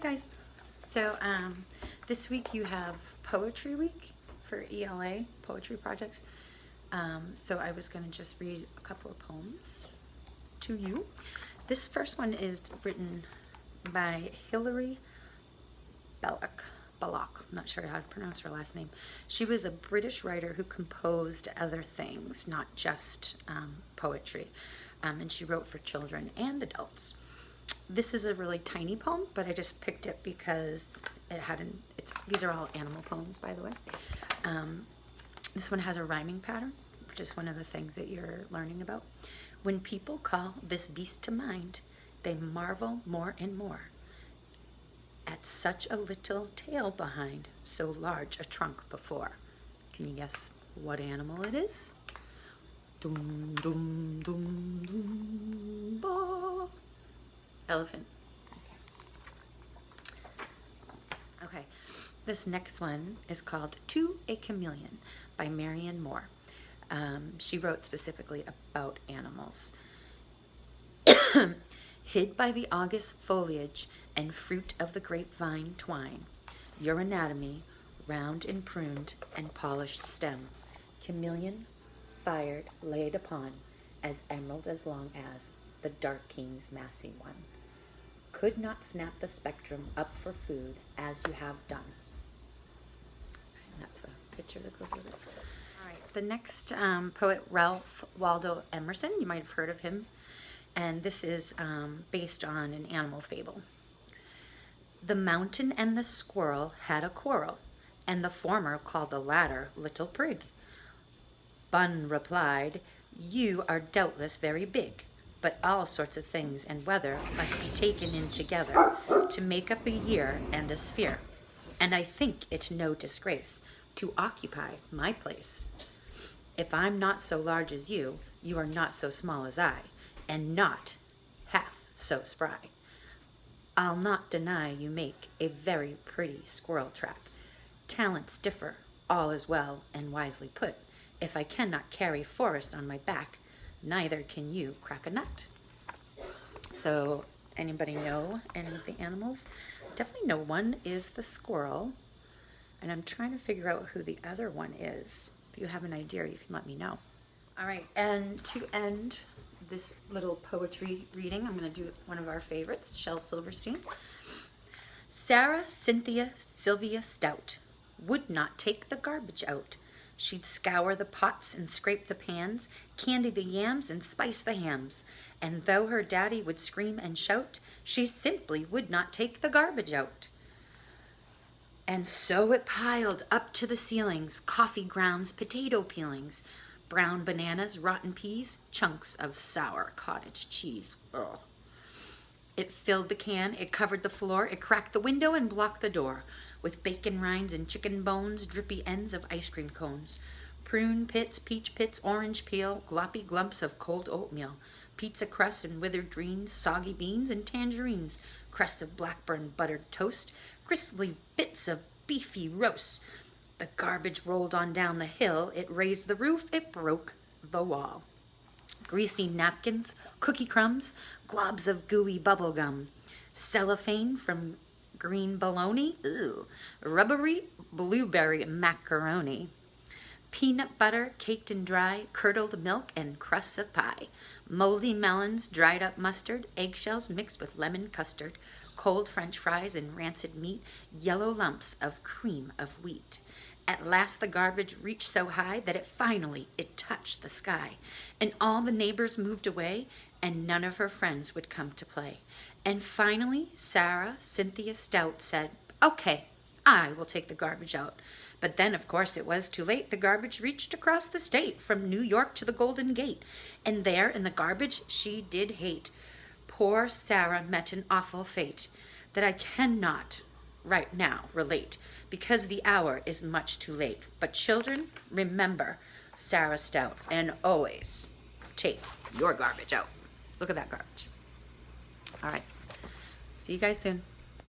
guys. So this week you have Poetry Week for ELA, poetry projects. So I was going to just read a couple of poems to you. This first one is written by Hilary Belloc. I'm not sure how to pronounce her last name. She was a British writer who composed other things, not just poetry. And she wrote for children and adults. This is a really tiny poem, but I just picked it because it had these are all animal poems, by the way. This one has a rhyming pattern, which is one of the things that you're learning about. When people call this beast to mind, they marvel more and more at such a little tail behind, so large a trunk before. Can you guess what animal it is? Dum, dum, dum, dum, ba. Elephant. Okay. This next one is called To a Chameleon by Marianne Moore. She wrote specifically about animals. Hid by the August foliage and fruit of the grapevine twine, your anatomy, round and pruned and polished stem, chameleon, fired, laid upon, as emerald as long as the dark king's massy one, could not snap the spectrum up for food as you have done. And that's the picture that goes with it. All right, the next poet, Ralph Waldo Emerson, you might have heard of him, and this is based on an animal fable. The mountain and the squirrel had a quarrel, and the former called the latter Little Prig. Bun replied, "You are doubtless very big, but all sorts of things and weather must be taken in together to make up a year and a sphere, and I think it no disgrace to occupy my place. If I'm not so large as you, you are not so small as I, and not half so spry. I'll not deny you make a very pretty squirrel track. Talents differ, all is well and wisely put. If I cannot carry forest on my back, neither can you crack a nut." So, anybody know any of the animals? Definitely know one is the squirrel, and I'm trying to figure out who the other one is. If you have an idea, you can let me know. All right, and to end this little poetry reading, I'm going to do one of our favorites, Shel Silverstein. Sara Sylvia Stout would not take the garbage out. She'd scour the pots and scrape the pans, candy the yams and spice the hams. And though her daddy would scream and shout, she simply would not take the garbage out. And so it piled up to the ceilings, coffee grounds, potato peelings, brown bananas, rotten peas, chunks of sour cottage cheese. Ugh. It filled the can, it covered the floor, it cracked the window and blocked the door, with bacon rinds and chicken bones, drippy ends of ice cream cones, prune pits, peach pits, orange peel, gloppy glumps of cold oatmeal, pizza crusts and withered greens, soggy beans and tangerines, crusts of blackburn buttered toast, gristly bits of beefy roast. The garbage rolled on down the hill, it raised the roof, it broke the wall. Greasy napkins, cookie crumbs, globs of gooey bubble gum, cellophane from green bologna, rubbery blueberry macaroni, peanut butter caked and dry, curdled milk and crusts of pie, moldy melons, dried up mustard, eggshells mixed with lemon custard, cold French fries and rancid meat, yellow lumps of cream of wheat. At last the garbage reached so high that it touched the sky, and all the neighbors moved away, and none of her friends would come to play. And finally, Sara Cynthia Stout said, "Okay, I will take the garbage out." But then, of course, it was too late. The garbage reached across the state, from New York to the Golden Gate, and there in the garbage she did hate. Poor Sara met an awful fate that I cannot right now relate, because the hour is much too late. But children, remember Sara Stout, and always take your garbage out. Look at that garbage. All right. See you guys soon.